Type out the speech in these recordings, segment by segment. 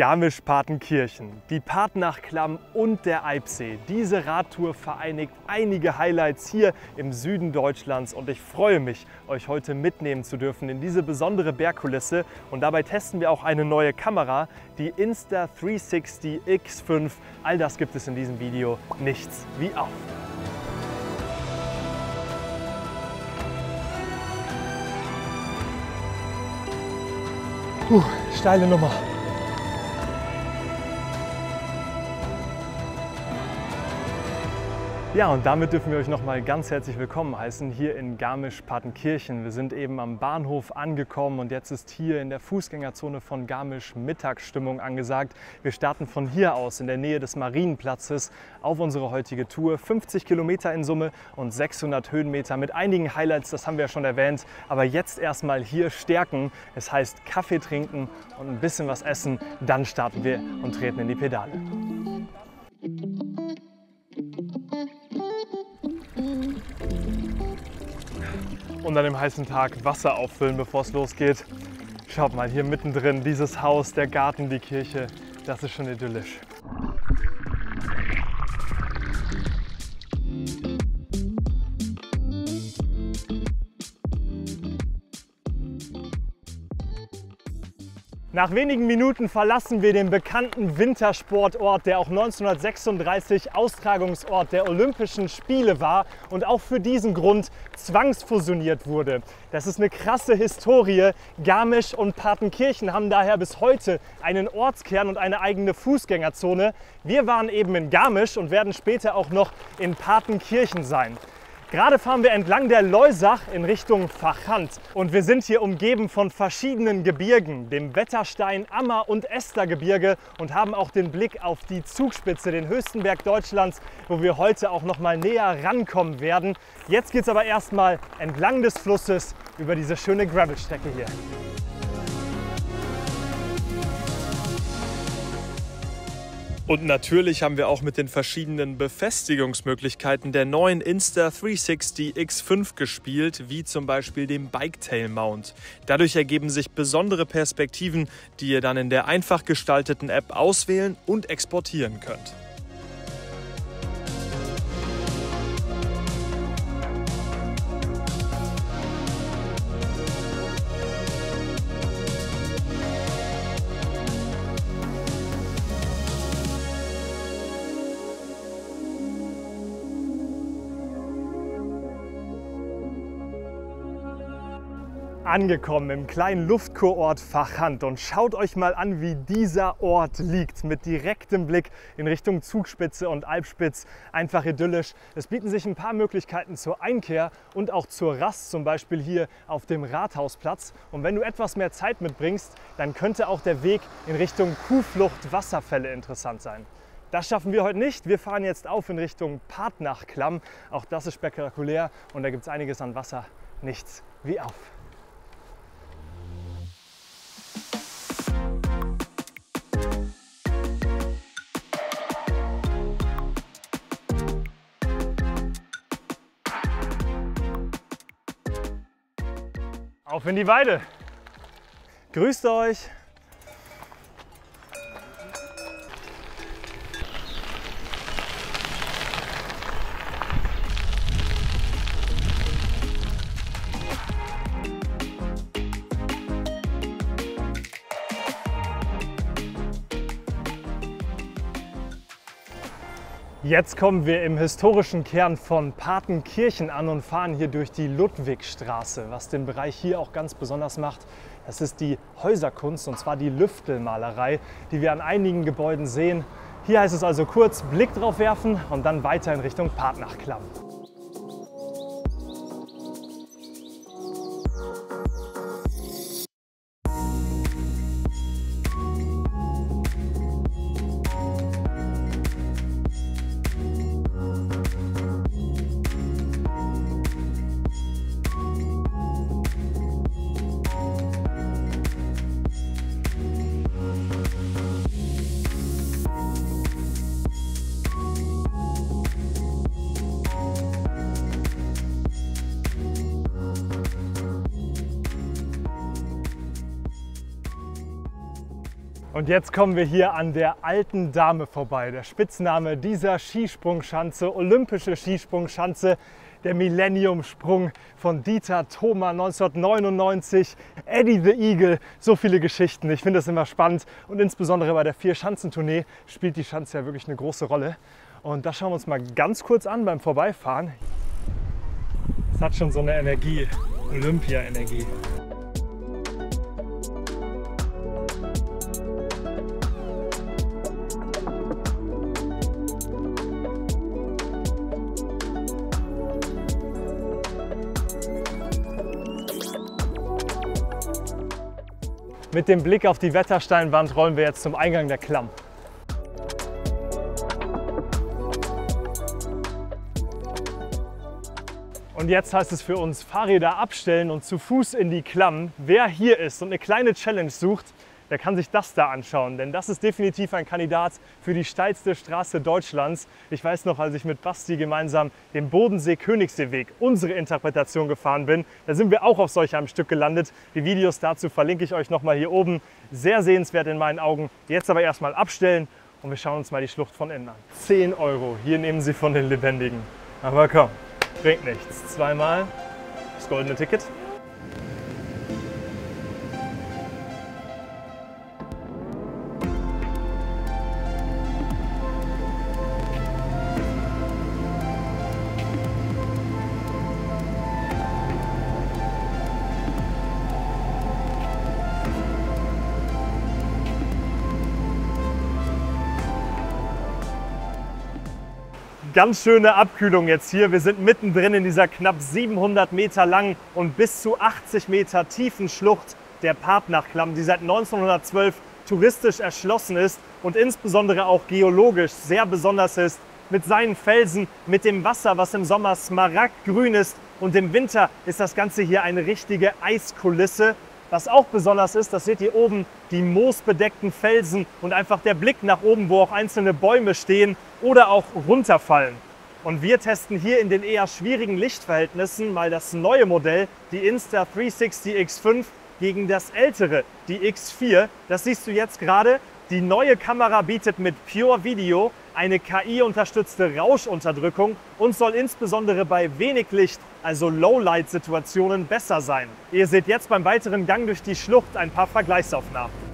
Garmisch-Partenkirchen, die Partnachklamm und der Eibsee. Diese Radtour vereinigt einige Highlights hier im Süden Deutschlands und ich freue mich, euch heute mitnehmen zu dürfen in diese besondere Bergkulisse. Und dabei testen wir auch eine neue Kamera, die Insta360 X5. All das gibt es in diesem Video. Nichts wie auf! Steile Nummer. Ja, und damit dürfen wir euch noch mal ganz herzlich willkommen heißen hier in Garmisch-Partenkirchen. Wir sind eben am Bahnhof angekommen und jetzt ist hier in der Fußgängerzone von Garmisch Mittagsstimmung angesagt. Wir starten von hier aus in der Nähe des Marienplatzes auf unsere heutige Tour. 50 Kilometer in Summe und 600 Höhenmeter mit einigen Highlights, das haben wir ja schon erwähnt. Aber jetzt erstmal hier stärken. Es heißt Kaffee trinken und ein bisschen was essen. Dann starten wir und treten in die Pedale. Und an dem heißen Tag Wasser auffüllen, bevor es losgeht. Schaut mal, hier mittendrin dieses Haus, der Garten, die Kirche, das ist schon idyllisch. Nach wenigen Minuten verlassen wir den bekannten Wintersportort, der auch 1936 Austragungsort der Olympischen Spiele war und auch für diesen Grund zwangsfusioniert wurde. Das ist eine krasse Historie. Garmisch und Partenkirchen haben daher bis heute einen Ortskern und eine eigene Fußgängerzone. Wir waren eben in Garmisch und werden später auch noch in Partenkirchen sein. Gerade fahren wir entlang der Loisach in Richtung Vachant und wir sind hier umgeben von verschiedenen Gebirgen, dem Wetterstein-, Ammer- und Estergebirge und haben auch den Blick auf die Zugspitze, den höchsten Berg Deutschlands, wo wir heute auch noch mal näher rankommen werden. Jetzt geht es aber erstmal entlang des Flusses über diese schöne Gravelstrecke hier. Und natürlich haben wir auch mit den verschiedenen Befestigungsmöglichkeiten der neuen Insta360 X5 gespielt, wie zum Beispiel dem Biketail Mount. Dadurch ergeben sich besondere Perspektiven, die ihr dann in der einfach gestalteten App auswählen und exportieren könnt. Angekommen im kleinen Luftkurort Vachant und schaut euch mal an, wie dieser Ort liegt, mit direktem Blick in Richtung Zugspitze und Alpspitz. Einfach idyllisch. Es bieten sich ein paar Möglichkeiten zur Einkehr und auch zur Rast, zum Beispiel hier auf dem Rathausplatz. Und wenn du etwas mehr Zeit mitbringst, dann könnte auch der Weg in Richtung Kuhflucht Wasserfälle interessant sein. Das schaffen wir heute nicht. Wir fahren jetzt auf in Richtung Partnachklamm. Auch das ist spektakulär und da gibt es einiges an Wasser. Nichts wie auf. Auf in die Weide! Grüßt euch! Jetzt kommen wir im historischen Kern von Partenkirchen an und fahren hier durch die Ludwigstraße. Was den Bereich hier auch ganz besonders macht, das ist die Häuserkunst und zwar die Lüftelmalerei, die wir an einigen Gebäuden sehen. Hier heißt es also kurz Blick drauf werfen und dann weiter in Richtung Partnachklamm. Und jetzt kommen wir hier an der Alten Dame vorbei. Der Spitzname dieser Skisprungschanze, olympische Skisprungschanze, der Millenniumsprung von Dieter Thoma 1999, Eddie the Eagle, so viele Geschichten. Ich finde das immer spannend und insbesondere bei der Vier-Schanzentournee spielt die Schanze ja wirklich eine große Rolle. Und das schauen wir uns mal ganz kurz an beim Vorbeifahren. Es hat schon so eine Energie, Olympia-Energie. Mit dem Blick auf die Wettersteinwand rollen wir jetzt zum Eingang der Klamm. Und jetzt heißt es für uns, Fahrräder abstellen und zu Fuß in die Klamm. Wer hier ist und eine kleine Challenge sucht, der kann sich das da anschauen, denn das ist definitiv ein Kandidat für die steilste Straße Deutschlands. Ich weiß noch, als ich mit Basti gemeinsam den Bodensee-Königseeweg, unsere Interpretation, gefahren bin, da sind wir auch auf solch einem Stück gelandet. Die Videos dazu verlinke ich euch nochmal hier oben. Sehr sehenswert in meinen Augen. Jetzt aber erstmal abstellen und wir schauen uns mal die Schlucht von innen an. 10 €, hier nehmen sie von den Lebendigen. Aber komm, bringt nichts. Zweimal das goldene Ticket. Ganz schöne Abkühlung jetzt hier. Wir sind mittendrin in dieser knapp 700 Meter langen und bis zu 80 Meter tiefen Schlucht der Partnachklamm, die seit 1912 touristisch erschlossen ist und insbesondere auch geologisch sehr besonders ist. Mit seinen Felsen, mit dem Wasser, was im Sommer smaragdgrün ist und im Winter ist das Ganze hier eine richtige Eiskulisse. Was auch besonders ist, das seht ihr oben, die moosbedeckten Felsen und einfach der Blick nach oben, wo auch einzelne Bäume stehen oder auch runterfallen. Und wir testen hier in den eher schwierigen Lichtverhältnissen mal das neue Modell, die Insta360 X5, gegen das ältere, die X4. Das siehst du jetzt gerade. Die neue Kamera bietet mit Pure Video eine KI-unterstützte Rauschunterdrückung und soll insbesondere bei wenig Licht, also Lowlight-Situationen, besser sein. Ihr seht jetzt beim weiteren Gang durch die Schlucht ein paar Vergleichsaufnahmen.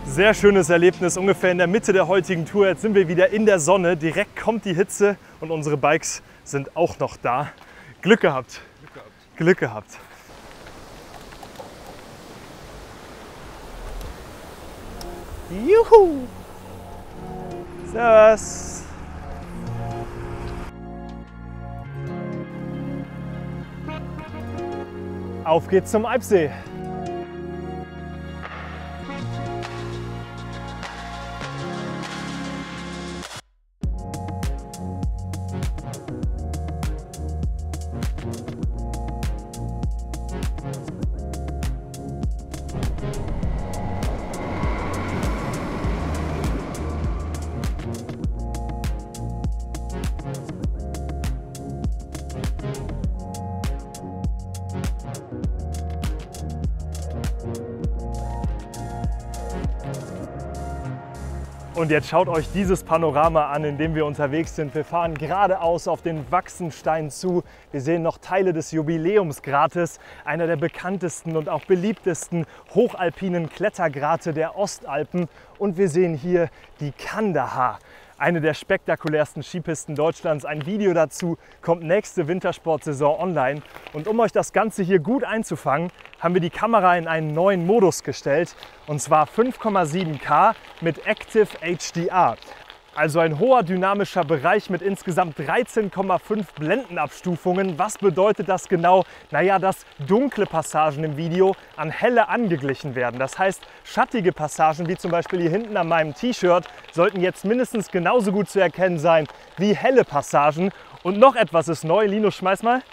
Sehr schönes Erlebnis, ungefähr in der Mitte der heutigen Tour. Jetzt sind wir wieder in der Sonne, direkt kommt die Hitze und unsere Bikes sind auch noch da. Glück gehabt. Glück gehabt. Juhu! Servus! Auf geht's zum Eibsee. Und jetzt schaut euch dieses Panorama an, in dem wir unterwegs sind. Wir fahren geradeaus auf den Waxenstein zu. Wir sehen noch Teile des Jubiläumsgrates, einer der bekanntesten und auch beliebtesten hochalpinen Klettergrate der Ostalpen. Und wir sehen hier die Kandahar, Eine der spektakulärsten Skipisten Deutschlands. Ein Video dazu kommt nächste Wintersportsaison online. Und um euch das Ganze hier gut einzufangen, haben wir die Kamera in einen neuen Modus gestellt. Und zwar 5,7K mit Active HDR. Also ein hoher dynamischer Bereich mit insgesamt 13,5 Blendenabstufungen. Was bedeutet das genau? Naja, dass dunkle Passagen im Video an helle angeglichen werden. Das heißt, schattige Passagen, wie zum Beispiel hier hinten an meinem T-Shirt, sollten jetzt mindestens genauso gut zu erkennen sein wie helle Passagen. Und noch etwas ist neu. Linus, schmeiß mal.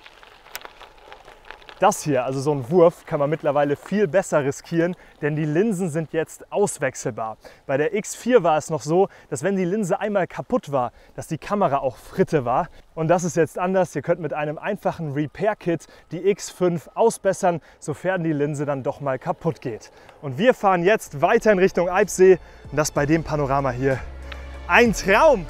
Das hier, also so ein Wurf, kann man mittlerweile viel besser riskieren, denn die Linsen sind jetzt auswechselbar. Bei der X4 war es noch so, dass wenn die Linse einmal kaputt war, dass die Kamera auch Fritte war. Und das ist jetzt anders. Ihr könnt mit einem einfachen Repair-Kit die X5 ausbessern, sofern die Linse dann doch mal kaputt geht. Und wir fahren jetzt weiter in Richtung Eibsee und das bei dem Panorama hier. Ein Traum!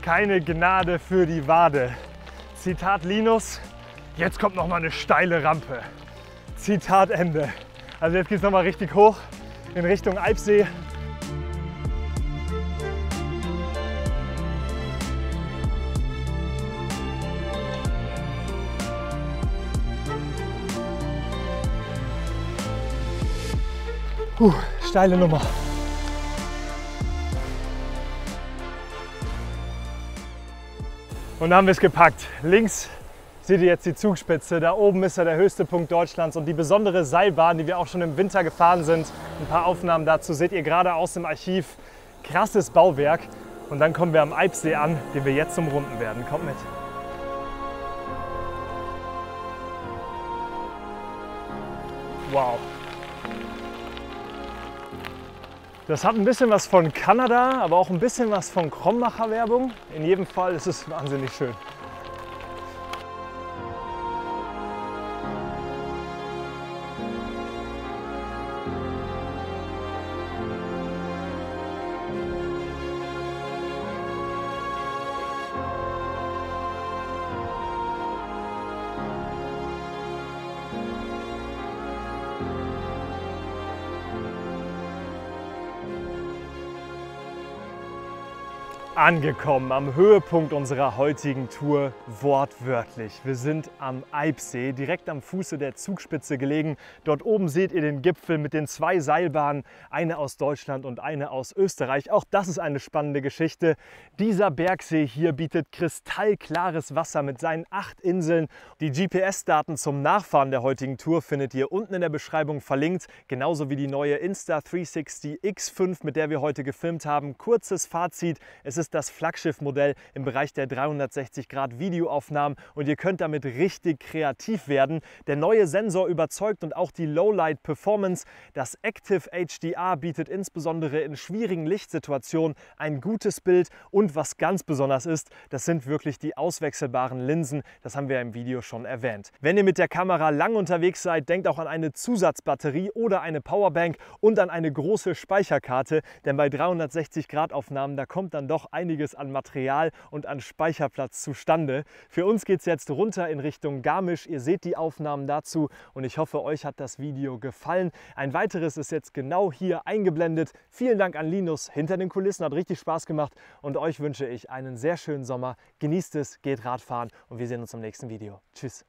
Keine Gnade für die Wade. Zitat Linus, jetzt kommt noch mal eine steile Rampe. Zitat Ende. Also jetzt geht es noch mal richtig hoch in Richtung Eibsee. Steile Nummer. Und dann haben wir es gepackt. Links seht ihr jetzt die Zugspitze. Da oben ist ja der höchste Punkt Deutschlands und die besondere Seilbahn, die wir auch schon im Winter gefahren sind. Ein paar Aufnahmen dazu seht ihr gerade aus dem Archiv. Krasses Bauwerk. Und dann kommen wir am Eibsee an, den wir jetzt umrunden werden. Kommt mit. Wow. Das hat ein bisschen was von Kanada, aber auch ein bisschen was von Krombacher-Werbung. In jedem Fall ist es wahnsinnig schön. Angekommen am Höhepunkt unserer heutigen Tour, wortwörtlich. Wir sind am Eibsee, direkt am Fuße der Zugspitze gelegen. Dort oben seht ihr den Gipfel mit den zwei Seilbahnen, eine aus Deutschland und eine aus Österreich. Auch das ist eine spannende Geschichte. Dieser Bergsee hier bietet kristallklares Wasser mit seinen 8 Inseln. Die GPS-Daten zum Nachfahren der heutigen Tour findet ihr unten in der Beschreibung verlinkt, genauso wie die neue Insta360 X5, mit der wir heute gefilmt haben. Kurzes Fazit: Es ist das Flaggschiffmodell im Bereich der 360° Videoaufnahmen und ihr könnt damit richtig kreativ werden. Der neue Sensor überzeugt und auch die Lowlight Performance. Das Active HDR bietet insbesondere in schwierigen Lichtsituationen ein gutes Bild und was ganz besonders ist, das sind wirklich die auswechselbaren Linsen. Das haben wir im Video schon erwähnt. Wenn ihr mit der Kamera lang unterwegs seid, denkt auch an eine Zusatzbatterie oder eine Powerbank und an eine große Speicherkarte, denn bei 360° Aufnahmen, da kommt dann doch einiges an Material und an Speicherplatz zustande. Für uns geht es jetzt runter in Richtung Garmisch. Ihr seht die Aufnahmen dazu und ich hoffe, euch hat das Video gefallen. Ein weiteres ist jetzt genau hier eingeblendet. Vielen Dank an Linus hinter den Kulissen, hat richtig Spaß gemacht und euch wünsche ich einen sehr schönen Sommer. Genießt es, geht Radfahren und wir sehen uns im nächsten Video. Tschüss.